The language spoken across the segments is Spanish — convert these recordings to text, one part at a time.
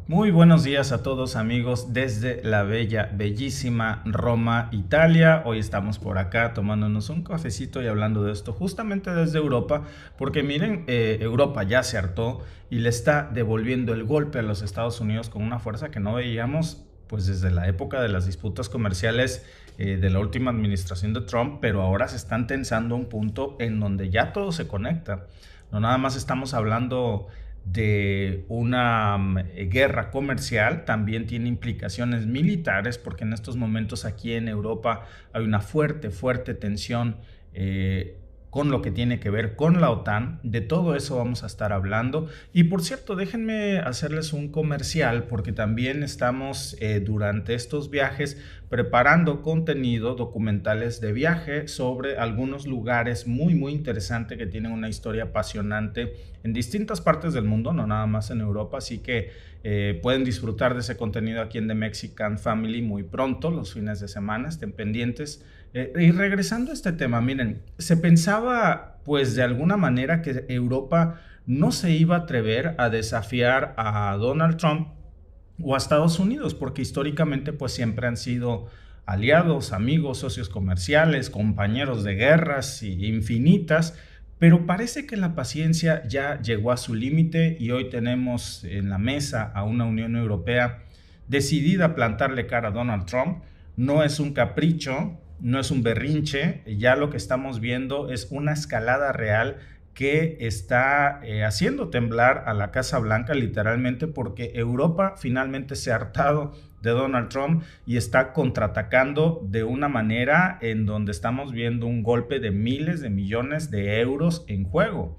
Muy buenos días a todos amigos desde la bella, bellísima Roma, Italia. Hoy estamos por acá tomándonos un cafecito y hablando de esto justamente desde Europa, porque miren, Europa ya se hartó y le está devolviendo el golpe a los Estados Unidos con una fuerza que no veíamos pues desde la época de las disputas comerciales de la última administración de Trump, pero ahora se están tensando a un punto en donde ya todo se conecta. No nada más estamos hablando de una guerra comercial, también tiene implicaciones militares, porque en estos momentos aquí en Europa hay una fuerte tensión con lo que tiene que ver con la OTAN. De todo eso vamos a estar hablando. Y por cierto, déjenme hacerles un comercial, porque también estamos durante estos viajes preparando contenido, documentales de viaje sobre algunos lugares muy interesantes que tienen una historia apasionante en distintas partes del mundo, no nada más en Europa, así que pueden disfrutar de ese contenido aquí en The Mexican Family muy pronto, los fines de semana, estén pendientes. Y regresando a este tema, miren, se pensaba pues de alguna manera que Europa no se iba a atrever a desafiar a Donald Trump o a Estados Unidos, porque históricamente pues siempre han sido aliados, amigos, socios comerciales, compañeros de guerras infinitas, pero parece que la paciencia ya llegó a su límite y hoy tenemos en la mesa a una Unión Europea decidida a plantarle cara a Donald Trump. No es un capricho, no es un berrinche, ya lo que estamos viendo es una escalada real que está haciendo temblar a la Casa Blanca literalmente, porque Europa finalmente se ha hartado de Donald Trump y está contraatacando de una manera en donde estamos viendo un golpe de miles de millones de euros en juego.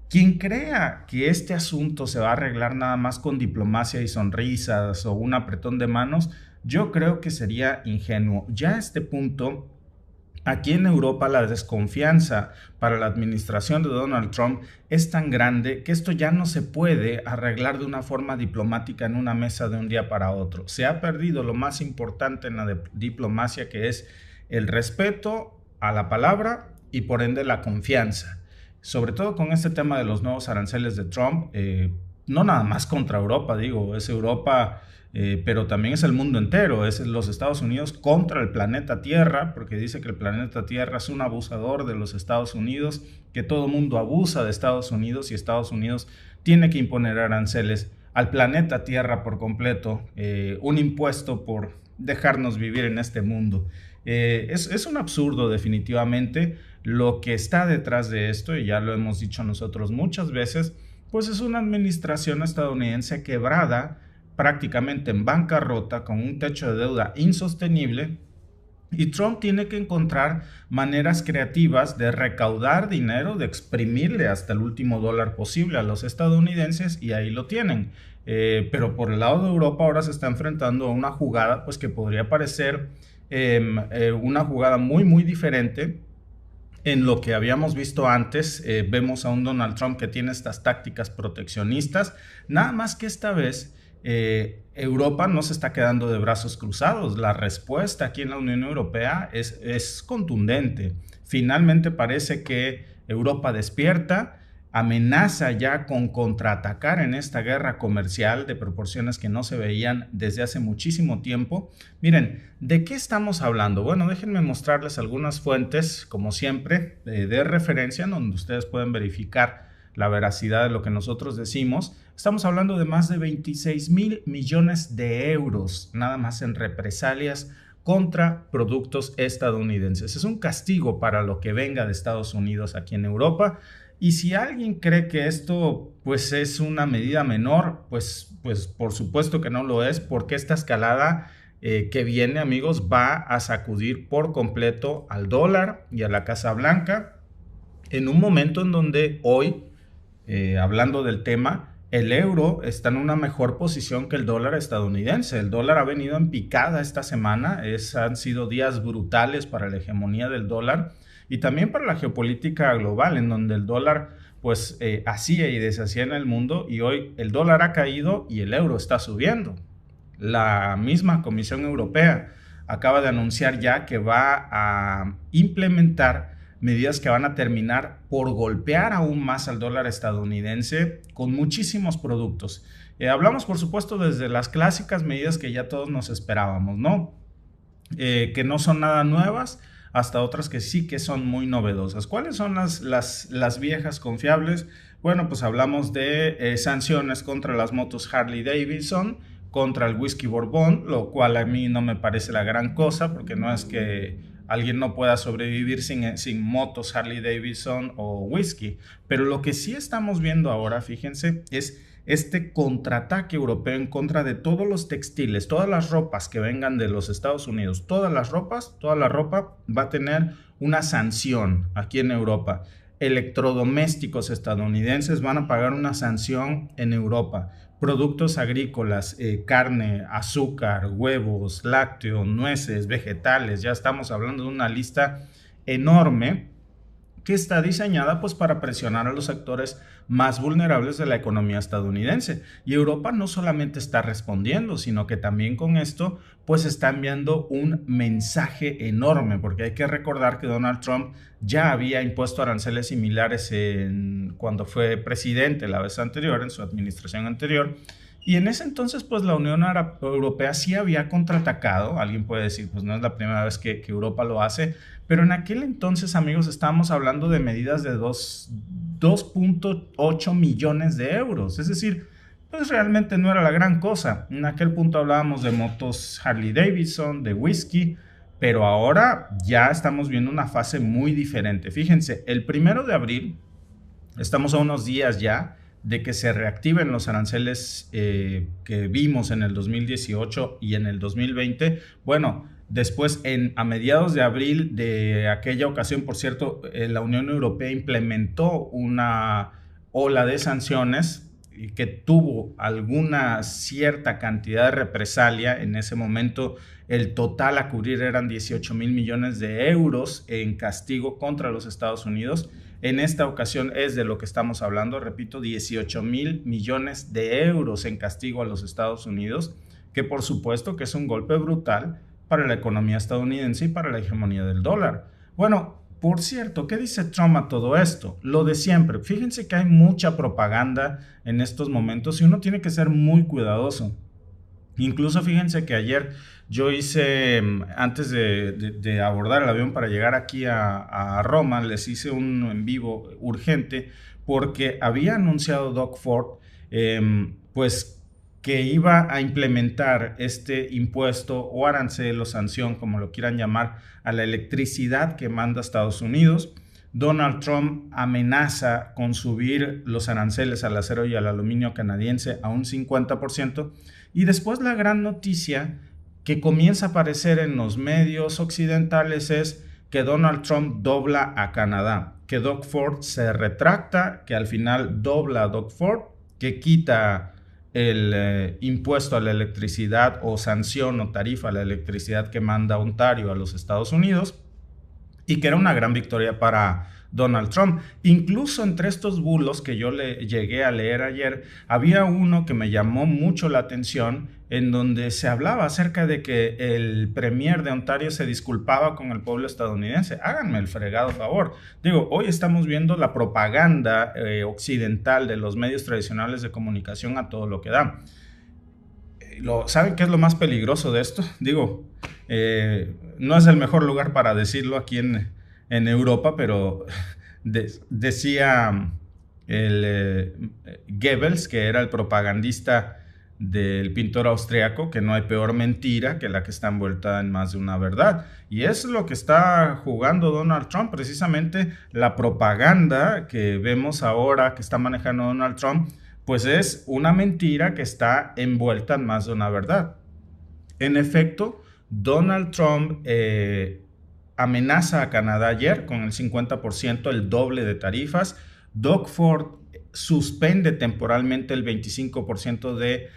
Quien crea que este asunto se va a arreglar nada más con diplomacia y sonrisas o un apretón de manos, yo creo que sería ingenuo. Ya a este punto, aquí en Europa la desconfianza para la administración de Donald Trump es tan grande que esto ya no se puede arreglar de una forma diplomática en una mesa de un día para otro. Se ha perdido lo más importante en la diplomacia, que es el respeto a la palabra y por ende la confianza. Sobre todo con este tema de los nuevos aranceles de Trump, no nada más contra Europa, digo, es Europa, pero también es el mundo entero, es los Estados Unidos contra el planeta Tierra, porque dice que el planeta Tierra es un abusador de los Estados Unidos, que todo mundo abusa de Estados Unidos y Estados Unidos tiene que imponer aranceles al planeta Tierra por completo, un impuesto por dejarnos vivir en este mundo. Es un absurdo definitivamente. Lo que está detrás de esto, y ya lo hemos dicho nosotros muchas veces, pues es una administración estadounidense quebrada, prácticamente en bancarrota, con un techo de deuda insostenible, y Trump tiene que encontrar maneras creativas de recaudar dinero, de exprimirle hasta el último dólar posible a los estadounidenses, y ahí lo tienen. Pero por el lado de Europa ahora se está enfrentando a una jugada pues que podría parecer una jugada muy diferente en lo que habíamos visto antes. Vemos a un Donald Trump que tiene estas tácticas proteccionistas, nada más que esta vez Europa no se está quedando de brazos cruzados. La respuesta aquí en la Unión Europea es contundente. Finalmente parece que Europa despierta, amenaza ya con contraatacar en esta guerra comercial de proporciones que no se veían desde hace muchísimo tiempo. Miren, ¿de qué estamos hablando? Bueno, déjenme mostrarles algunas fuentes, como siempre, de referencia, donde ustedes pueden verificar la veracidad de lo que nosotros decimos. Estamos hablando de más de 26,000 millones de euros, nada más en represalias contra productos estadounidenses. Es un castigo para lo que venga de Estados Unidos aquí en Europa. Y si alguien cree que esto pues es una medida menor, pues por supuesto que no lo es, porque esta escalada que viene, amigos, va a sacudir por completo al dólar y a la Casa Blanca en un momento en donde hoy, hablando del tema, el euro está en una mejor posición que el dólar estadounidense. El dólar ha venido en picada esta semana, han sido días brutales para la hegemonía del dólar y también para la geopolítica global, en donde el dólar pues hacía y deshacía en el mundo, y hoy el dólar ha caído y el euro está subiendo. La misma Comisión Europea acaba de anunciar ya que va a implementar medidas que van a terminar por golpear aún más al dólar estadounidense con muchísimos productos. Hablamos, por supuesto, desde las clásicas medidas que ya todos nos esperábamos, ¿no? Que no son nada nuevas, hasta otras que sí que son muy novedosas. ¿Cuáles son las viejas confiables? Bueno, pues hablamos de sanciones contra las motos Harley Davidson, contra el whisky Bourbon, lo cual a mí no me parece la gran cosa, porque no es que alguien no pueda sobrevivir sin motos Harley Davidson o whisky. Pero lo que sí estamos viendo ahora, fíjense, es este contraataque europeo en contra de todos los textiles, todas las ropas que vengan de los Estados Unidos, toda la ropa va a tener una sanción aquí en Europa. Electrodomésticos estadounidenses van a pagar una sanción en Europa. Productos agrícolas, carne, azúcar, huevos, lácteos, nueces, vegetales, ya estamos hablando de una lista enorme que está diseñada pues para presionar a los sectores más vulnerables de la economía estadounidense. Y Europa no solamente está respondiendo, sino que también con esto pues está enviando un mensaje enorme, porque hay que recordar que Donald Trump ya había impuesto aranceles similares cuando fue presidente la vez anterior, en su administración anterior. Y en ese entonces, pues la Unión Europea sí había contraatacado. Alguien puede decir, pues no es la primera vez que Europa lo hace, pero en aquel entonces, amigos, estábamos hablando de medidas de 2.8 millones de euros. Es decir, pues realmente no era la gran cosa. En aquel punto hablábamos de motos Harley Davidson, de whisky, pero ahora ya estamos viendo una fase muy diferente. Fíjense, el 1 de abril, estamos a unos días ya de que se reactiven los aranceles que vimos en el 2018 y en el 2020. Bueno, después a mediados de abril de aquella ocasión, por cierto, la Unión Europea implementó una ola de sanciones que tuvo alguna cierta cantidad de represalia. En ese momento el total a cubrir eran 18,000 millones de euros en castigo contra los Estados Unidos. En esta ocasión es de lo que estamos hablando, repito, 18,000 millones de euros en castigo a los Estados Unidos, que por supuesto que es un golpe brutal para la economía estadounidense y para la hegemonía del dólar. Bueno, por cierto, ¿qué dice Trump a todo esto? Lo de siempre. Fíjense que hay mucha propaganda en estos momentos y uno tiene que ser muy cuidadoso. Incluso fíjense que ayer yo hice, antes de abordar el avión para llegar aquí a Roma, les hice un en vivo urgente porque había anunciado Doug Ford, pues que iba a implementar este impuesto o arancel o sanción, como lo quieran llamar, a la electricidad que manda Estados Unidos. Donald Trump amenaza con subir los aranceles al acero y al aluminio canadiense a un 50%. Y después la gran noticia que comienza a aparecer en los medios occidentales es que Donald Trump dobla a Canadá, que Doug Ford se retracta, que al final dobla a Doug Ford, que quita el impuesto a la electricidad o sanción o tarifa a la electricidad que manda Ontario a los Estados Unidos, y que era una gran victoria para Donald Trump. Incluso entre estos bulos que yo le llegué a leer ayer, había uno que me llamó mucho la atención, en donde se hablaba acerca de que el premier de Ontario se disculpaba con el pueblo estadounidense. Háganme el fregado favor. Digo, hoy estamos viendo la propaganda occidental de los medios tradicionales de comunicación a todo lo que da. ¿Saben qué es lo más peligroso de esto? Digo, no es el mejor lugar para decirlo aquí en Europa, pero decía Goebbels, que era el propagandista del pintor austriaco, que no hay peor mentira que la que está envuelta en más de una verdad. Y es lo que está jugando Donald Trump, precisamente la propaganda que vemos ahora que está manejando Donald Trump, pues es una mentira que está envuelta en más de una verdad. En efecto, Donald Trump amenaza a Canadá ayer con el 50%, el doble de tarifas. Doug Ford suspende temporalmente el 25% de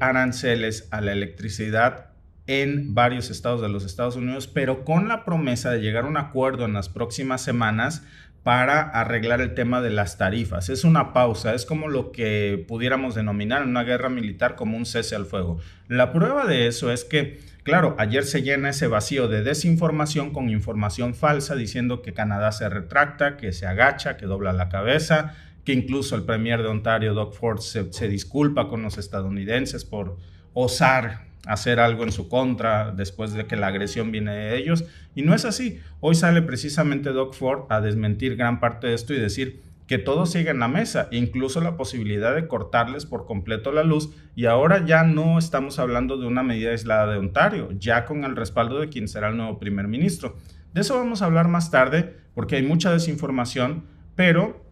aranceles a la electricidad en varios estados de los Estados Unidos, pero con la promesa de llegar a un acuerdo en las próximas semanas para arreglar el tema de las tarifas. Es una pausa, es como lo que pudiéramos denominar en una guerra militar como un cese al fuego. La prueba de eso es que, claro, ayer se llena ese vacío de desinformación con información falsa diciendo que Canadá se retracta, que se agacha, que dobla la cabeza, que incluso el premier de Ontario, Doug Ford, se disculpa con los estadounidenses por osar hacer algo en su contra después de que la agresión viene de ellos. Y no es así. Hoy sale precisamente Doug Ford a desmentir gran parte de esto y decir que todo sigue en la mesa, incluso la posibilidad de cortarles por completo la luz. Y ahora ya no estamos hablando de una medida aislada de Ontario, ya con el respaldo de quien será el nuevo primer ministro. De eso vamos a hablar más tarde, porque hay mucha desinformación, pero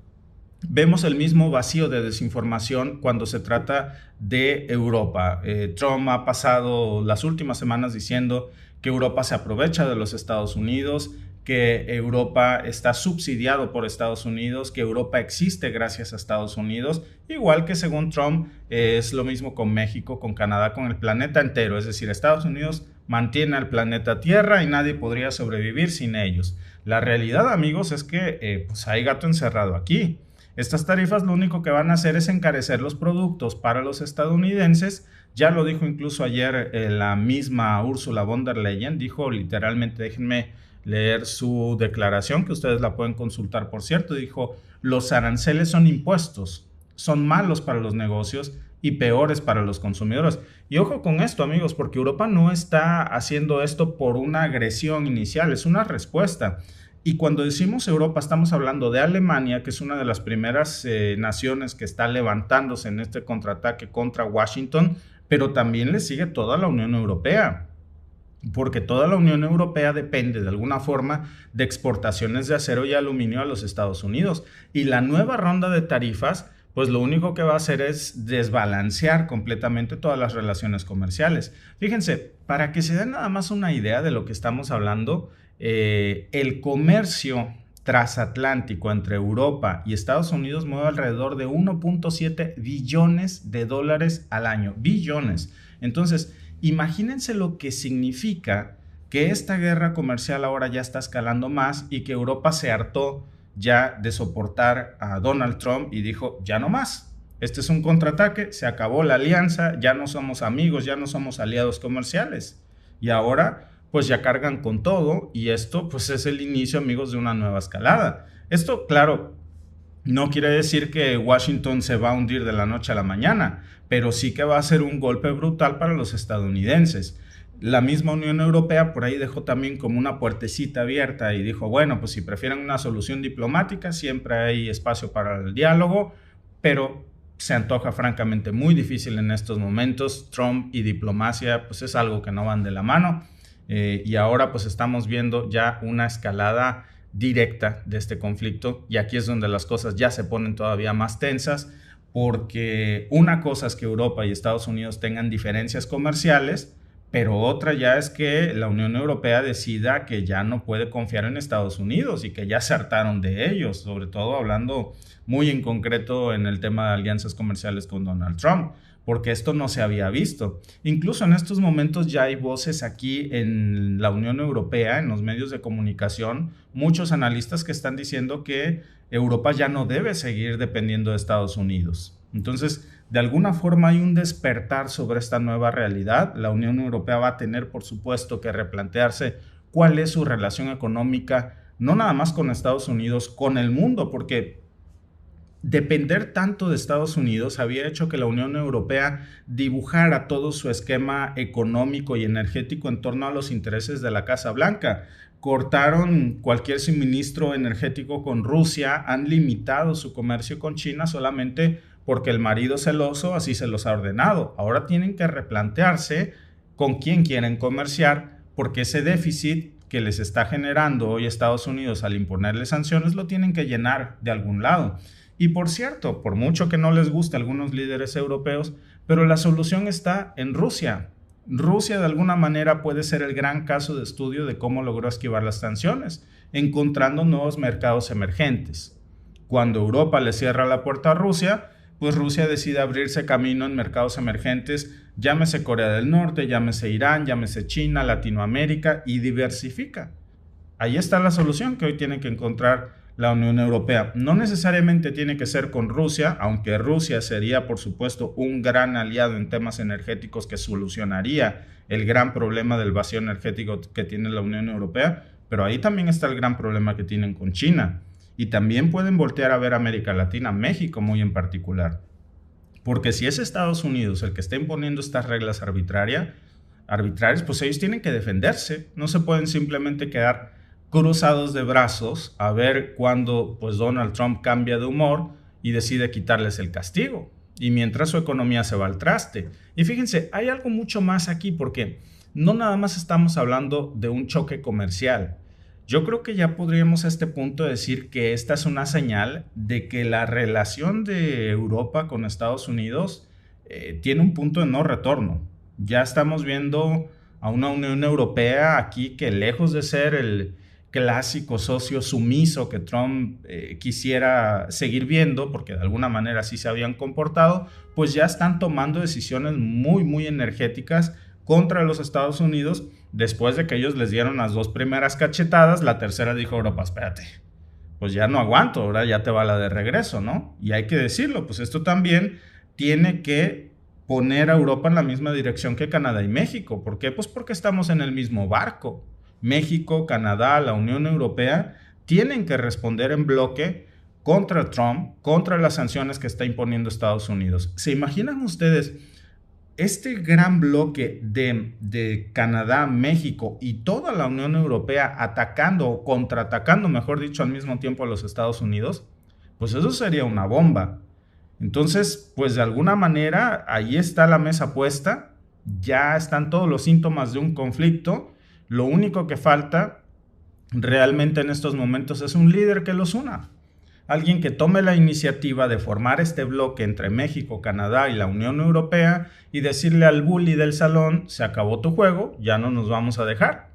vemos el mismo vacío de desinformación cuando se trata de Europa. Trump ha pasado las últimas semanas diciendo que Europa se aprovecha de los Estados Unidos, que Europa está subsidiado por Estados Unidos, que Europa existe gracias a Estados Unidos, igual que según Trump es lo mismo con México, con Canadá, con el planeta entero. Es decir, Estados Unidos mantiene al planeta Tierra y nadie podría sobrevivir sin ellos. La realidad, amigos, es que pues hay gato encerrado aquí. Estas tarifas lo único que van a hacer es encarecer los productos para los estadounidenses. Ya lo dijo incluso ayer la misma Ursula von der Leyen, dijo literalmente, déjenme leer su declaración, que ustedes la pueden consultar, por cierto, dijo: los aranceles son impuestos, son malos para los negocios y peores para los consumidores. Y ojo con esto, amigos, porque Europa no está haciendo esto por una agresión inicial, es una respuesta. Y cuando decimos Europa, estamos hablando de Alemania, que es una de las primeras naciones que está levantándose en este contraataque contra Washington, pero también le sigue toda la Unión Europea, porque toda la Unión Europea depende de alguna forma de exportaciones de acero y aluminio a los Estados Unidos. Y la nueva ronda de tarifas, pues lo único que va a hacer es desbalancear completamente todas las relaciones comerciales. Fíjense, para que se den nada más una idea de lo que estamos hablando, el comercio transatlántico entre Europa y Estados Unidos mueve alrededor de 1.7 billones de dólares al año. Billones. Entonces, imagínense lo que significa que esta guerra comercial ahora ya está escalando más y que Europa se hartó ya de soportar a Donald Trump y dijo: ya no más. Este es un contraataque, se acabó la alianza, ya no somos amigos, ya no somos aliados comerciales. Y ahora pues ya cargan con todo, y esto pues es el inicio, amigos, de una nueva escalada. Esto, claro, no quiere decir que Washington se va a hundir de la noche a la mañana, pero sí que va a ser un golpe brutal para los estadounidenses. La misma Unión Europea por ahí dejó también como una puertecita abierta y dijo: bueno, pues si prefieren una solución diplomática, siempre hay espacio para el diálogo, pero se antoja francamente muy difícil en estos momentos. Trump y diplomacia pues es algo que no van de la mano. Y ahora pues estamos viendo ya una escalada directa de este conflicto, y aquí es donde las cosas ya se ponen todavía más tensas, porque una cosa es que Europa y Estados Unidos tengan diferencias comerciales, pero otra ya es que la Unión Europea decida que ya no puede confiar en Estados Unidos y que ya se hartaron de ellos, sobre todo hablando muy en concreto en el tema de alianzas comerciales con Donald Trump, porque esto no se había visto. Incluso en estos momentos ya hay voces aquí en la Unión Europea, en los medios de comunicación, muchos analistas que están diciendo que Europa ya no debe seguir dependiendo de Estados Unidos. Entonces, de alguna forma hay un despertar sobre esta nueva realidad. La Unión Europea va a tener, por supuesto, que replantearse cuál es su relación económica, no nada más con Estados Unidos, con el mundo, porque depender tanto de Estados Unidos había hecho que la Unión Europea dibujara todo su esquema económico y energético en torno a los intereses de la Casa Blanca. Cortaron cualquier suministro energético con Rusia, han limitado su comercio con China solamente porque el marido celoso así se los ha ordenado. Ahora tienen que replantearse con quién quieren comerciar, porque ese déficit que les está generando hoy Estados Unidos al imponerle sanciones lo tienen que llenar de algún lado. Y por cierto, por mucho que no les guste a algunos líderes europeos, pero la solución está en Rusia. Rusia de alguna manera puede ser el gran caso de estudio de cómo logró esquivar las sanciones, encontrando nuevos mercados emergentes. Cuando Europa le cierra la puerta a Rusia, pues Rusia decide abrirse camino en mercados emergentes, llámese Corea del Norte, llámese Irán, llámese China, Latinoamérica, y diversifica. Ahí está la solución que hoy tiene que encontrar la Unión Europea. No necesariamente tiene que ser con Rusia, aunque Rusia sería, por supuesto, un gran aliado en temas energéticos que solucionaría el gran problema del vacío energético que tiene la Unión Europea, pero ahí también está el gran problema que tienen con China. Y también pueden voltear a ver a América Latina, México muy en particular. Porque si es Estados Unidos el que está imponiendo estas reglas arbitrarias, pues ellos tienen que defenderse. No se pueden simplemente quedar cruzados de brazos a ver cuándo pues Donald Trump cambia de humor y decide quitarles el castigo. Y mientras su economía se va al traste. Y fíjense, hay algo mucho más aquí porque no nada más estamos hablando de un choque comercial. Yo creo que ya podríamos a este punto decir que esta es una señal de que la relación de Europa con Estados Unidos tiene un punto de no retorno. Ya estamos viendo a una Unión Europea aquí que, lejos de ser el clásico socio sumiso que Trump quisiera seguir viendo, porque de alguna manera así se habían comportado, pues ya están tomando decisiones muy, muy energéticas contra los Estados Unidos. Después de que ellos les dieron las 2 primeras cachetadas, la tercera dijo Europa, espérate, pues ya no aguanto, ahora ya te va la de regreso, ¿no? Y hay que decirlo, pues esto también tiene que poner a Europa en la misma dirección que Canadá y México. ¿Por qué? Pues porque estamos en el mismo barco. México, Canadá, la Unión Europea tienen que responder en bloque contra Trump, contra las sanciones que está imponiendo Estados Unidos. ¿Se imaginan ustedes este gran bloque de Canadá, México y toda la Unión Europea atacando o contraatacando, mejor dicho, al mismo tiempo a los Estados Unidos? Pues eso sería una bomba. Entonces, pues de alguna manera, ahí está la mesa puesta, ya están todos los síntomas de un conflicto. Lo único que falta realmente en estos momentos es un líder que los una. Alguien que tome la iniciativa de formar este bloque entre México, Canadá y la Unión Europea y decirle al bully del salón, se acabó tu juego, ya no nos vamos a dejar.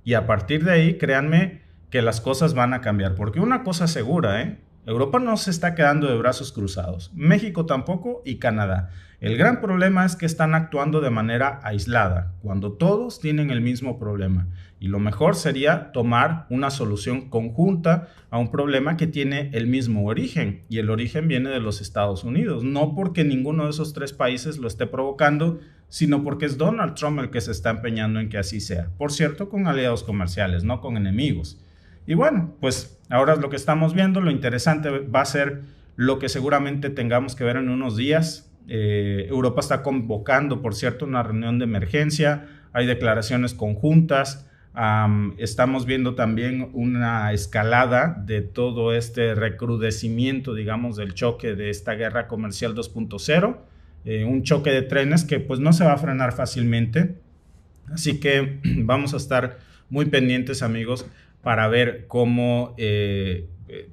Y a partir de ahí, créanme que las cosas van a cambiar, porque una cosa segura, Europa no se está quedando de brazos cruzados, México tampoco y Canadá. El gran problema es que están actuando de manera aislada, cuando todos tienen el mismo problema. Y lo mejor sería tomar una solución conjunta a un problema que tiene el mismo origen. Y el origen viene de los Estados Unidos. No porque ninguno de esos 3 países lo esté provocando, sino porque es Donald Trump el que se está empeñando en que así sea. Por cierto, con aliados comerciales, no con enemigos. Y bueno, pues ahora es lo que estamos viendo. Lo interesante va a ser lo que seguramente tengamos que ver en unos días. Europa está convocando, por cierto, una reunión de emergencia. Hay declaraciones conjuntas. Estamos viendo también una escalada de todo este recrudecimiento, digamos, del choque de esta guerra comercial 2.0. Un choque de trenes que pues no se va a frenar fácilmente. Así que vamos a estar muy pendientes, amigos, para ver cómo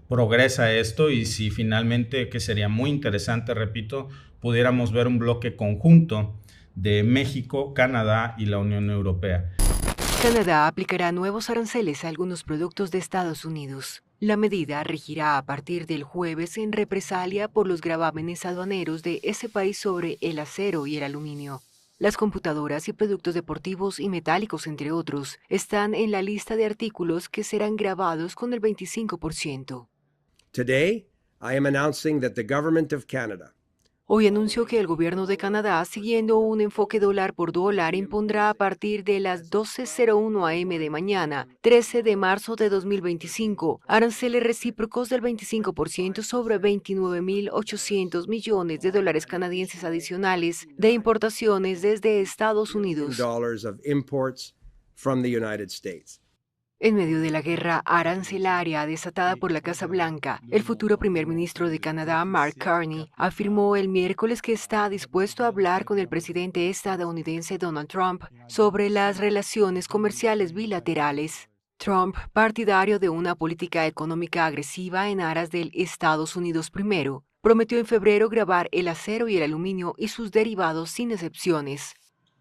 progresa esto y si finalmente, que sería muy interesante, repito, pudiéramos ver un bloque conjunto de México, Canadá y la Unión Europea. Canadá aplicará nuevos aranceles a algunos productos de Estados Unidos. La medida regirá a partir del jueves en represalia por los gravámenes aduaneros de ese país sobre el acero y el aluminio. Las computadoras y productos deportivos y metálicos, entre otros, están en la lista de artículos que serán gravados con el 25%. Today, I am announcing that the government of Canada Hoy anunció que el gobierno de Canadá, siguiendo un enfoque dólar por dólar, impondrá a partir de las 12:01 a.m. de mañana, 13 de marzo de 2025, aranceles recíprocos del 25% sobre 29.800 millones de dólares canadienses adicionales de importaciones desde Estados Unidos. dollars of imports from the United States. En medio de la guerra arancelaria desatada por la Casa Blanca, el futuro primer ministro de Canadá, Mark Carney, afirmó el miércoles que está dispuesto a hablar con el presidente estadounidense Donald Trump sobre las relaciones comerciales bilaterales. Trump, partidario de una política económica agresiva en aras del Estados Unidos primero, prometió en febrero gravar el acero y el aluminio y sus derivados sin excepciones.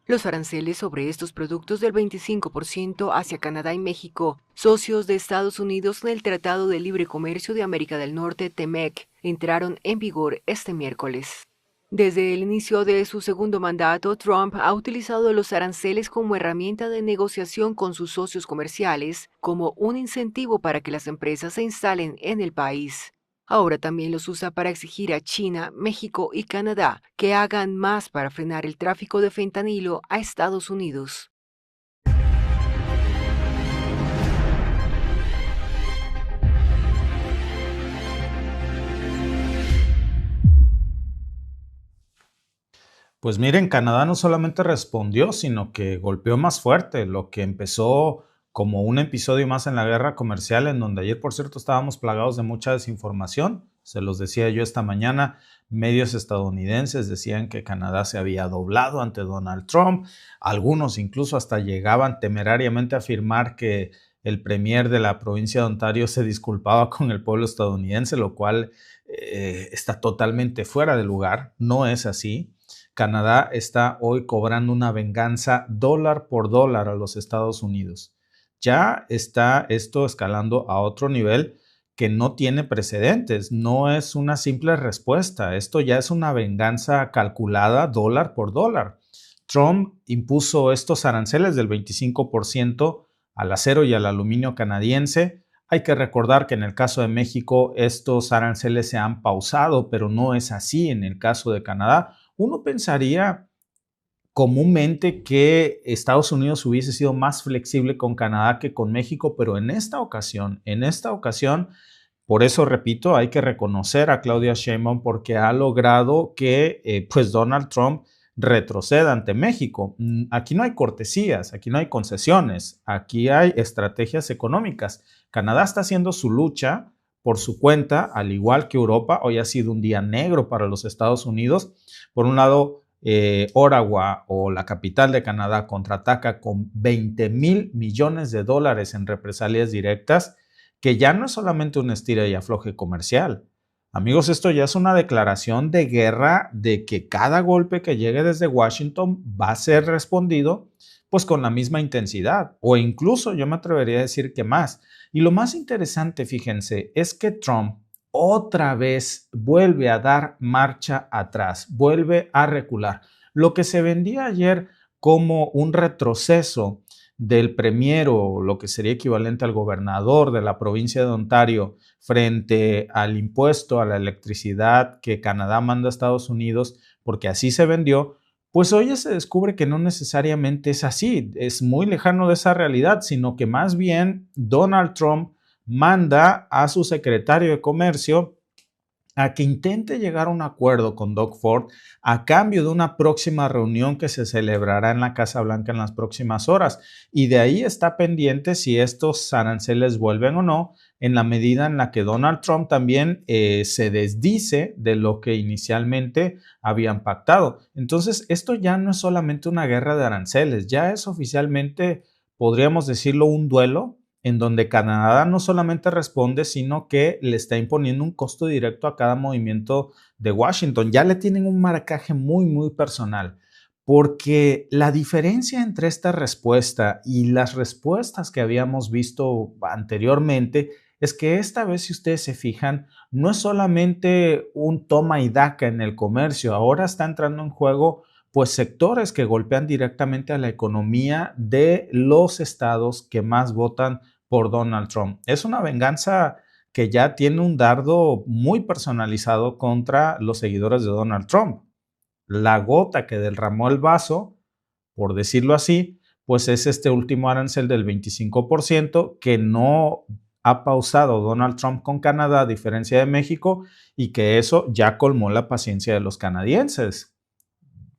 Los aranceles sobre estos productos del 25% hacia Canadá y México, socios de Estados Unidos en el Tratado de Libre Comercio de América del Norte, TEMEC, entraron en vigor este miércoles. Desde el inicio de su segundo mandato, Trump ha utilizado los aranceles como herramienta de negociación con sus socios comerciales, como un incentivo para que las empresas se instalen en el país. Ahora también los usa para exigir a China, México y Canadá que hagan más para frenar el tráfico de fentanilo a Estados Unidos. Pues miren, Canadá no solamente respondió, sino que golpeó más fuerte, lo que empezó como un episodio más en la guerra comercial, en donde ayer, por cierto, estábamos plagados de mucha desinformación. Se los decía yo esta mañana, medios estadounidenses decían que Canadá se había doblado ante Donald Trump. Algunos incluso hasta llegaban temerariamente a afirmar que el premier de la provincia de Ontario se disculpaba con el pueblo estadounidense, lo cual está totalmente fuera de lugar. No es así. Canadá está hoy cobrando una venganza dólar por dólar a los Estados Unidos. Ya está esto escalando a otro nivel que no tiene precedentes. No es una simple respuesta. Esto ya es una venganza calculada dólar por dólar. Trump impuso estos aranceles del 25% al acero y al aluminio canadiense. Hay que recordar que en el caso de México estos aranceles se han pausado, pero no es así en el caso de Canadá. Uno pensaría comúnmente que Estados Unidos hubiese sido más flexible con Canadá que con México, pero en esta ocasión, por eso repito, hay que reconocer a Claudia Sheinbaum porque ha logrado que pues Donald Trump retroceda ante México. Aquí no hay cortesías, aquí no hay concesiones, aquí hay estrategias económicas. Canadá está haciendo su lucha por su cuenta, al igual que Europa. Hoy ha sido un día negro para los Estados Unidos. Por un lado, Ottawa, o la capital de Canadá, contraataca con $20,000 millones en represalias directas, que ya no es solamente un estira y afloje comercial. Amigos, esto ya es una declaración de guerra, de que cada golpe que llegue desde Washington va a ser respondido pues con la misma intensidad, o incluso yo me atrevería a decir que más. Y lo más interesante, fíjense, es que Trump otra vez vuelve a dar marcha atrás, vuelve a recular. Lo que se vendía ayer como un retroceso del premier, o lo que sería equivalente al gobernador de la provincia de Ontario, frente al impuesto a la electricidad que Canadá manda a Estados Unidos, porque así se vendió, pues hoy ya se descubre que no necesariamente es así, es muy lejano de esa realidad, sino que más bien Donald Trump manda a su secretario de Comercio a que intente llegar a un acuerdo con Doug Ford a cambio de una próxima reunión que se celebrará en la Casa Blanca en las próximas horas. Y de ahí está pendiente si estos aranceles vuelven o no, en la medida en la que Donald Trump también se desdice de lo que inicialmente habían pactado. Entonces, esto ya no es solamente una guerra de aranceles, ya es oficialmente, podríamos decirlo, un duelo en donde Canadá no solamente responde, sino que le está imponiendo un costo directo a cada movimiento de Washington. Ya le tienen un marcaje muy, muy personal, porque la diferencia entre esta respuesta y las respuestas que habíamos visto anteriormente es que esta vez, si ustedes se fijan, no es solamente un toma y daca en el comercio, ahora está entrando en juego pues sectores que golpean directamente a la economía de los estados que más votan por Donald Trump. Es una venganza que ya tiene un dardo muy personalizado contra los seguidores de Donald Trump. La gota que derramó el vaso, por decirlo así, pues es este último arancel del 25% que no ha pausado Donald Trump con Canadá, a diferencia de México, y que eso ya colmó la paciencia de los canadienses.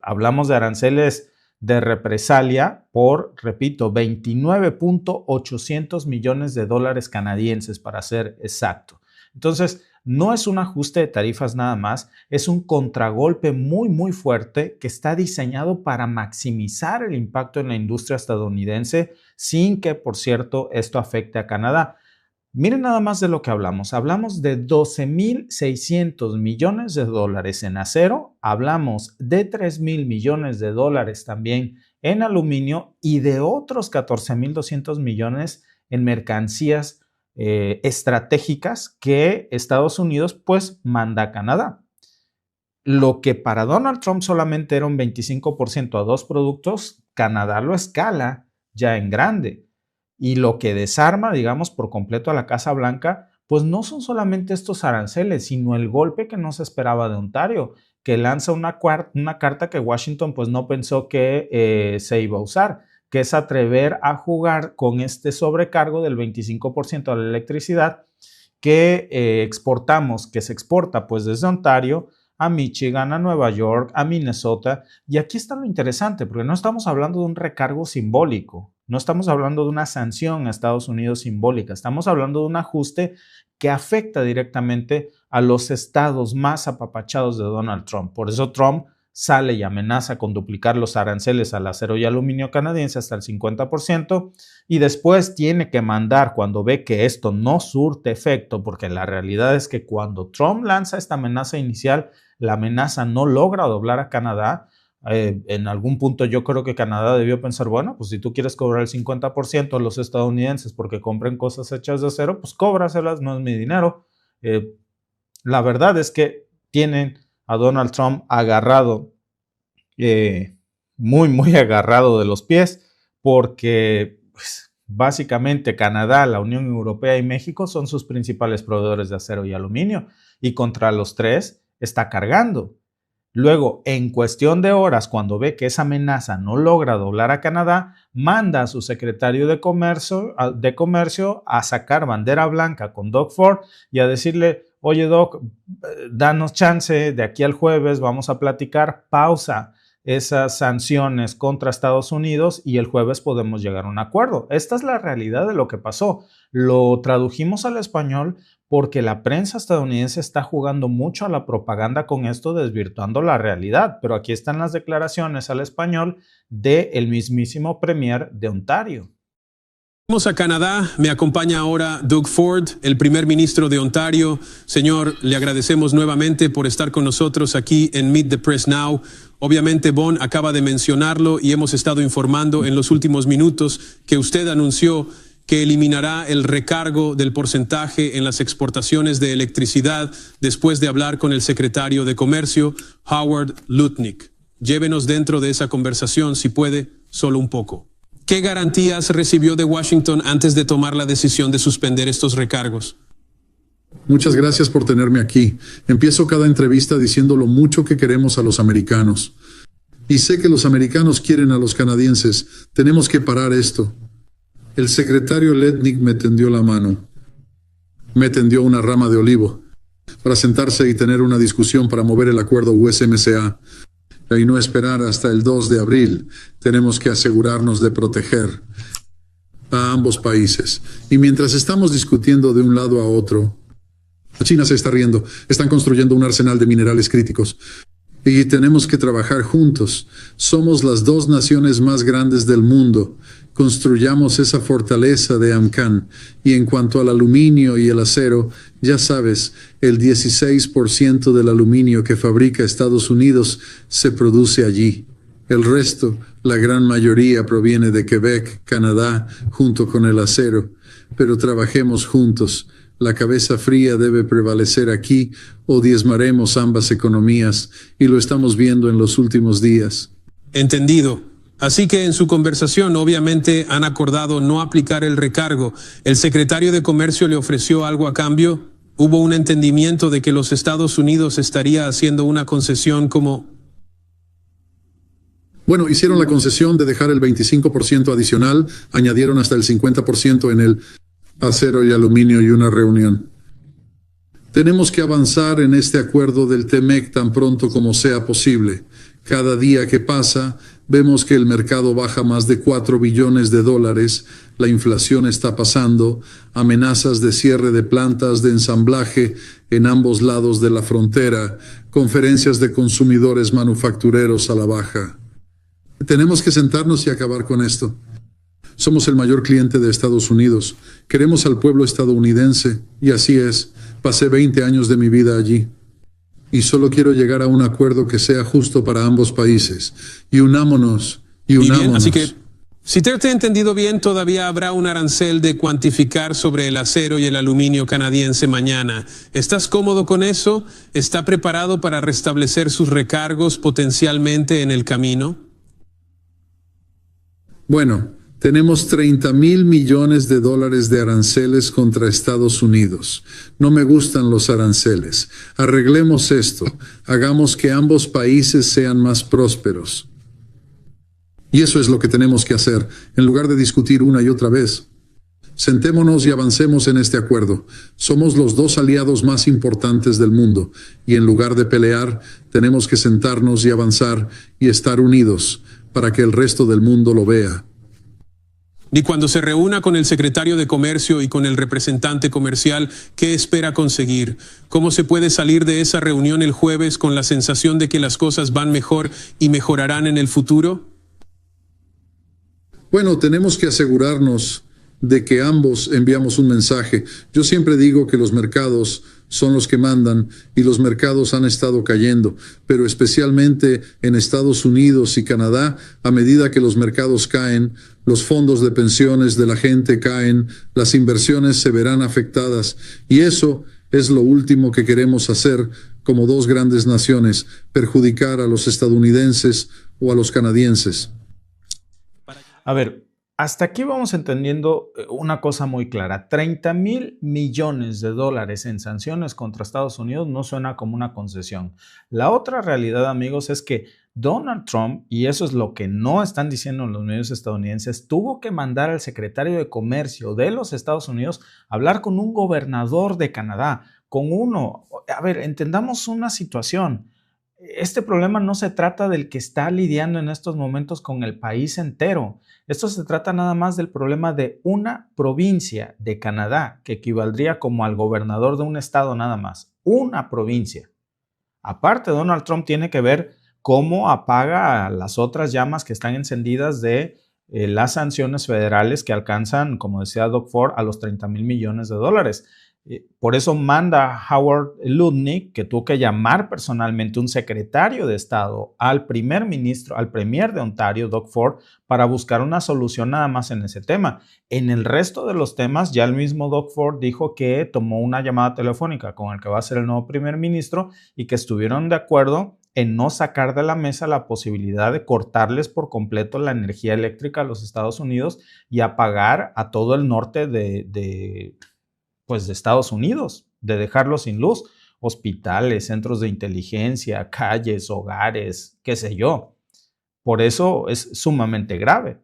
Hablamos de aranceles de represalia por, repito, $29.800 millones canadienses, para ser exacto. Entonces, no es un ajuste de tarifas nada más, es un contragolpe muy, muy fuerte que está diseñado para maximizar el impacto en la industria estadounidense sin que, por cierto, esto afecte a Canadá. Miren nada más de lo que hablamos. Hablamos de $12,600 millones en acero, hablamos de $3,000 millones también en aluminio y de otros 14,200 millones en mercancías estratégicas que Estados Unidos pues manda a Canadá. Lo que para Donald Trump solamente era un 25% a dos productos, Canadá lo escala ya en grande. Y lo que desarma, digamos, por completo a la Casa Blanca, pues no son solamente estos aranceles, sino el golpe que no se esperaba de Ontario, que lanza una carta que Washington pues no pensó que se iba a usar, que es atrever a jugar con este sobrecargo del 25% de la electricidad que exportamos, que se exporta pues desde Ontario a Michigan, a Nueva York, a Minnesota. Y aquí está lo interesante, porque no estamos hablando de un recargo simbólico, no estamos hablando de una sanción a Estados Unidos simbólica, estamos hablando de un ajuste que afecta directamente a los estados más apapachados de Donald Trump. Por eso Trump sale y amenaza con duplicar los aranceles al acero y aluminio canadiense hasta el 50% y después tiene que mandar, cuando ve que esto no surte efecto, porque la realidad es que cuando Trump lanza esta amenaza inicial, la amenaza no logra doblar a Canadá. En algún punto yo creo que Canadá debió pensar, bueno, pues si tú quieres cobrar el 50% a los estadounidenses porque compren cosas hechas de acero, pues cóbraselas, no es mi dinero. La verdad es que tienen a Donald Trump agarrado, muy agarrado de los pies, porque pues, básicamente Canadá, la Unión Europea y México son sus principales proveedores de acero y aluminio, y contra los tres está cargando. Luego, en cuestión de horas, cuando ve que esa amenaza no logra doblar a Canadá, manda a su secretario de Comercio a sacar bandera blanca con Doug Ford y a decirle, oye Doc, danos chance, de aquí al jueves vamos a platicar, pausa esas sanciones contra Estados Unidos y el jueves podemos llegar a un acuerdo. Esta es la realidad de lo que pasó. Lo tradujimos al español porque la prensa estadounidense está jugando mucho a la propaganda con esto, desvirtuando la realidad. Pero aquí están las declaraciones al español del mismísimo premier de Ontario. Vamos a Canadá, me acompaña ahora Doug Ford, el primer ministro de Ontario. Señor, le agradecemos nuevamente por estar con nosotros aquí en Meet the Press Now. Obviamente, Bon acaba de mencionarlo y hemos estado informando en los últimos minutos que usted anunció que eliminará el recargo del porcentaje en las exportaciones de electricidad después de hablar con el secretario de Comercio, Howard Lutnick. Llévenos dentro de esa conversación, si puede, solo un poco. ¿Qué garantías recibió de Washington antes de tomar la decisión de suspender estos recargos? Muchas gracias por tenerme aquí. Empiezo cada entrevista diciendo lo mucho que queremos a los americanos. Y sé que los americanos quieren a los canadienses. Tenemos que parar esto. El secretario Lutnick me tendió la mano. Me tendió una rama de olivo para sentarse y tener una discusión para mover el acuerdo USMCA. Y no esperar hasta el 2 de abril. Tenemos que asegurarnos de proteger a ambos países. Y mientras estamos discutiendo de un lado a otro, China se está riendo. Están construyendo un arsenal de minerales críticos. Y tenemos que trabajar juntos. Somos las dos naciones más grandes del mundo. Construyamos esa fortaleza de AMCAN. Y en cuanto al aluminio y el acero, ya sabes, el 16% del aluminio que fabrica Estados Unidos se produce allí. El resto, la gran mayoría, proviene de Quebec, Canadá, junto con el acero. Pero trabajemos juntos. La cabeza fría debe prevalecer aquí o diezmaremos ambas economías, y lo estamos viendo en los últimos días. Entendido. Así que en su conversación obviamente han acordado no aplicar el recargo. ¿El secretario de Comercio le ofreció algo a cambio? ¿Hubo un entendimiento de que los Estados Unidos estaría haciendo una concesión como...? Bueno, hicieron la concesión de dejar el 25% adicional, añadieron hasta el 50% en el acero y aluminio y una reunión. Tenemos que avanzar en este acuerdo del TEMEC tan pronto como sea posible. Cada día que pasa, vemos que el mercado baja más de $4 billones, la inflación está pasando, amenazas de cierre de plantas de ensamblaje en ambos lados de la frontera, conferencias de consumidores manufactureros a la baja. Tenemos que sentarnos y acabar con esto. Somos el mayor cliente de Estados Unidos. Queremos al pueblo estadounidense, y así es. Pasé 20 años de mi vida allí. Y solo quiero llegar a un acuerdo que sea justo para ambos países. Y unámonos. Bien, así que, si te he entendido bien, todavía habrá un arancel de cuantificar sobre el acero y el aluminio canadiense mañana. ¿Estás cómodo con eso? ¿Está preparado para restablecer sus recargos potencialmente en el camino? Bueno, tenemos $30,000 millones de aranceles contra Estados Unidos. No me gustan los aranceles. Arreglemos esto. Hagamos que ambos países sean más prósperos. Y eso es lo que tenemos que hacer, en lugar de discutir una y otra vez. Sentémonos y avancemos en este acuerdo. Somos los dos aliados más importantes del mundo y en lugar de pelear, tenemos que sentarnos y avanzar y estar unidos para que el resto del mundo lo vea. Y cuando se reúna con el secretario de Comercio y con el representante comercial, ¿qué espera conseguir? ¿Cómo se puede salir de esa reunión el jueves con la sensación de que las cosas van mejor y mejorarán en el futuro? Bueno, tenemos que asegurarnos de que ambos enviamos un mensaje. Yo siempre digo que los mercados son los que mandan y los mercados han estado cayendo, pero especialmente en Estados Unidos y Canadá, a medida que los mercados caen, los fondos de pensiones de la gente caen, las inversiones se verán afectadas y eso es lo último que queremos hacer como dos grandes naciones, perjudicar a los estadounidenses o a los canadienses. A ver, hasta aquí vamos entendiendo una cosa muy clara. 30,000 millones de dólares en sanciones contra Estados Unidos no suena como una concesión. La otra realidad, amigos, es que Donald Trump, y eso es lo que no están diciendo los medios estadounidenses, tuvo que mandar al secretario de Comercio de los Estados Unidos a hablar con un gobernador de Canadá, con uno. A ver, entendamos una situación. Este problema no se trata del que está lidiando en estos momentos con el país entero. Esto se trata nada más del problema de una provincia de Canadá, que equivaldría como al gobernador de un estado nada más. Una provincia. Aparte, Donald Trump tiene que ver cómo apaga las otras llamas que están encendidas de las sanciones federales que alcanzan, como decía Doug Ford, a los 30,000 millones de dólares. Por eso manda Howard Lutnick, que tuvo que llamar personalmente un secretario de Estado al primer ministro, al premier de Ontario, Doug Ford, para buscar una solución nada más en ese tema. En el resto de los temas, ya el mismo Doug Ford dijo que tomó una llamada telefónica con el que va a ser el nuevo primer ministro y que estuvieron de acuerdo en no sacar de la mesa la posibilidad de cortarles por completo la energía eléctrica a los Estados Unidos y apagar a todo el norte de Estados Unidos, de dejarlos sin luz, hospitales, centros de inteligencia, calles, hogares, qué sé yo. Por eso es sumamente grave.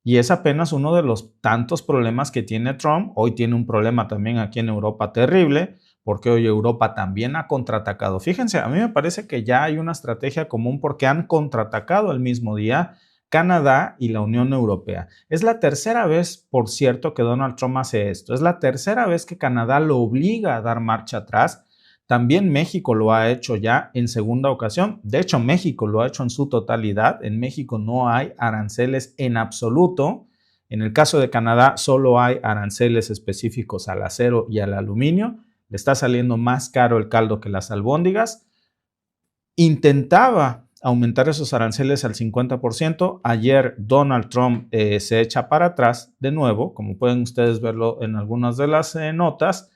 Y es apenas uno de los tantos problemas que tiene Trump. Hoy tiene un problema también aquí en Europa terrible, porque hoy Europa también ha contraatacado. Fíjense, a mí me parece que ya hay una estrategia común porque han contraatacado el mismo día Canadá y la Unión Europea. Es la tercera vez, por cierto, que Donald Trump hace esto. Es la tercera vez que Canadá lo obliga a dar marcha atrás. También México lo ha hecho ya en segunda ocasión. De hecho, México lo ha hecho en su totalidad. En México no hay aranceles en absoluto. En el caso de Canadá, solo hay aranceles específicos al acero y al aluminio. Le está saliendo más caro el caldo que las albóndigas. Intentaba aumentar esos aranceles al 50%. Ayer Donald Trump se echa para atrás de nuevo, como pueden ustedes verlo en algunas de las notas,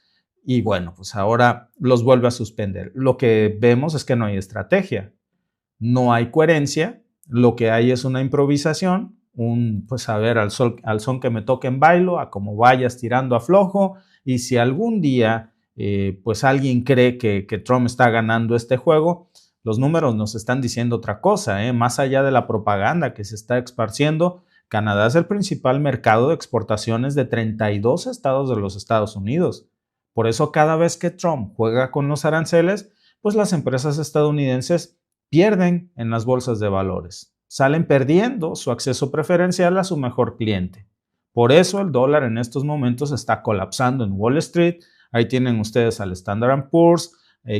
y bueno, pues ahora los vuelve a suspender. Lo que vemos es que no hay estrategia, no hay coherencia, lo que hay es una improvisación, pues a ver, al son que me toquen bailo, a como vayas tirando a flojo, y si algún día pues alguien cree que Trump está ganando este juego, los números nos están diciendo otra cosa, más allá de la propaganda que se está esparciendo. Canadá es el principal mercado de exportaciones de 32 estados de los Estados Unidos. Por eso cada vez que Trump juega con los aranceles, pues las empresas estadounidenses pierden en las bolsas de valores. Salen perdiendo su acceso preferencial a su mejor cliente. Por eso el dólar en estos momentos está colapsando en Wall Street. Ahí tienen ustedes al Standard & Poor's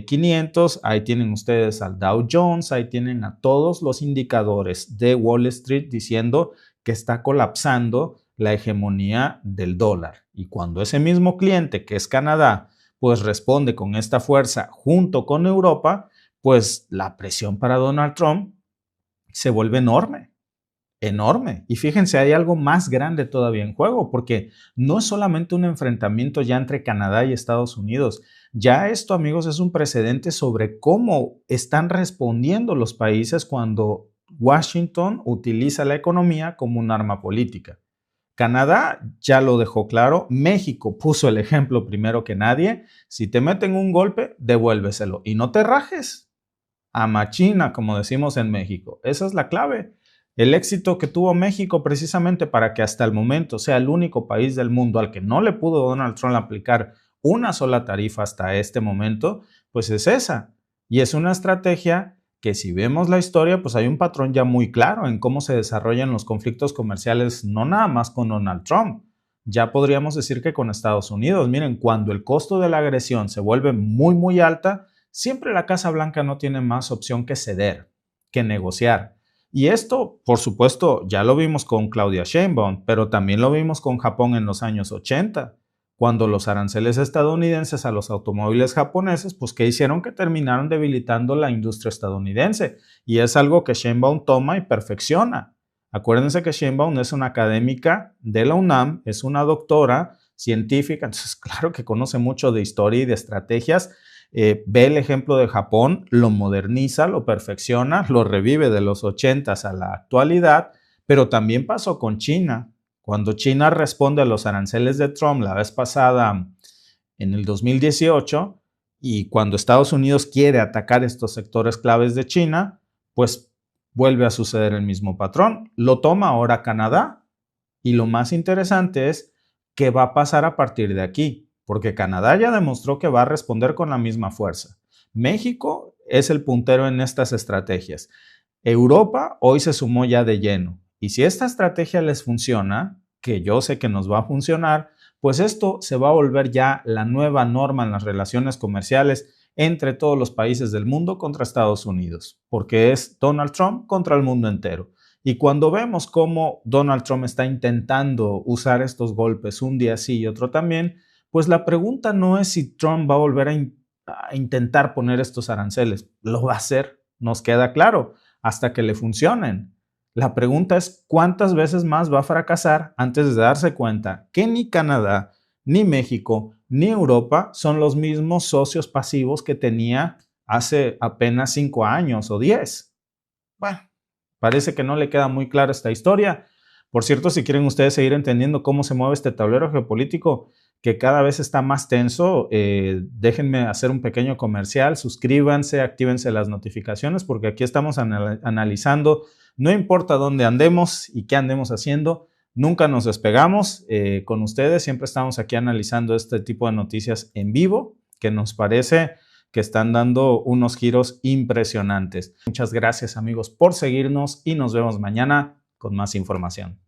500, ahí tienen ustedes al Dow Jones, ahí tienen a todos los indicadores de Wall Street diciendo que está colapsando la hegemonía del dólar. Y cuando ese mismo cliente, que es Canadá, pues responde con esta fuerza junto con Europa, pues la presión para Donald Trump se vuelve enorme. Enorme. Y fíjense, hay algo más grande todavía en juego, porque no es solamente un enfrentamiento ya entre Canadá y Estados Unidos. Ya esto, amigos, es un precedente sobre cómo están respondiendo los países cuando Washington utiliza la economía como un arma política. Canadá ya lo dejó claro, México puso el ejemplo primero que nadie. Si te meten un golpe, devuélveselo y no te rajes. A machina, como decimos en México. Esa es la clave. El éxito que tuvo México precisamente para que hasta el momento sea el único país del mundo al que no le pudo Donald Trump aplicar una sola tarifa hasta este momento, pues es esa. Y es una estrategia que, si vemos la historia, pues hay un patrón ya muy claro en cómo se desarrollan los conflictos comerciales, no nada más con Donald Trump. Ya podríamos decir que con Estados Unidos. Miren, cuando el costo de la agresión se vuelve muy, muy alta, siempre la Casa Blanca no tiene más opción que ceder, que negociar. Y esto, por supuesto, ya lo vimos con Claudia Sheinbaum, pero también lo vimos con Japón en los años 80, cuando los aranceles estadounidenses a los automóviles japoneses, pues ¿qué hicieron? Que terminaron debilitando la industria estadounidense. Y es algo que Sheinbaum toma y perfecciona. Acuérdense que Sheinbaum es una académica de la UNAM, es una doctora científica, entonces claro que conoce mucho de historia y de estrategias. Ve el ejemplo de Japón, lo moderniza, lo perfecciona, lo revive de los 80s a la actualidad, pero también pasó con China. Cuando China responde a los aranceles de Trump la vez pasada en el 2018 y cuando Estados Unidos quiere atacar estos sectores claves de China, pues vuelve a suceder el mismo patrón. Lo toma ahora Canadá y lo más interesante es qué va a pasar a partir de aquí, porque Canadá ya demostró que va a responder con la misma fuerza. México es el puntero en estas estrategias. Europa hoy se sumó ya de lleno. Y si esta estrategia les funciona, que yo sé que nos va a funcionar, pues esto se va a volver ya la nueva norma en las relaciones comerciales entre todos los países del mundo contra Estados Unidos, porque es Donald Trump contra el mundo entero. Y cuando vemos cómo Donald Trump está intentando usar estos golpes un día sí y otro también, pues la pregunta no es si Trump va a volver a intentar poner estos aranceles. Lo va a hacer, nos queda claro, hasta que le funcionen. La pregunta es cuántas veces más va a fracasar antes de darse cuenta que ni Canadá, ni México, ni Europa son los mismos socios pasivos que tenía hace apenas 5 años o 10. Bueno, parece que no le queda muy clara esta historia. Por cierto, si quieren ustedes seguir entendiendo cómo se mueve este tablero geopolítico que cada vez está más tenso, déjenme hacer un pequeño comercial, suscríbanse, actívense las notificaciones porque aquí estamos analizando, no importa dónde andemos y qué andemos haciendo, nunca nos despegamos con ustedes, siempre estamos aquí analizando este tipo de noticias en vivo que nos parece que están dando unos giros impresionantes. Muchas gracias amigos por seguirnos y nos vemos mañana con más información.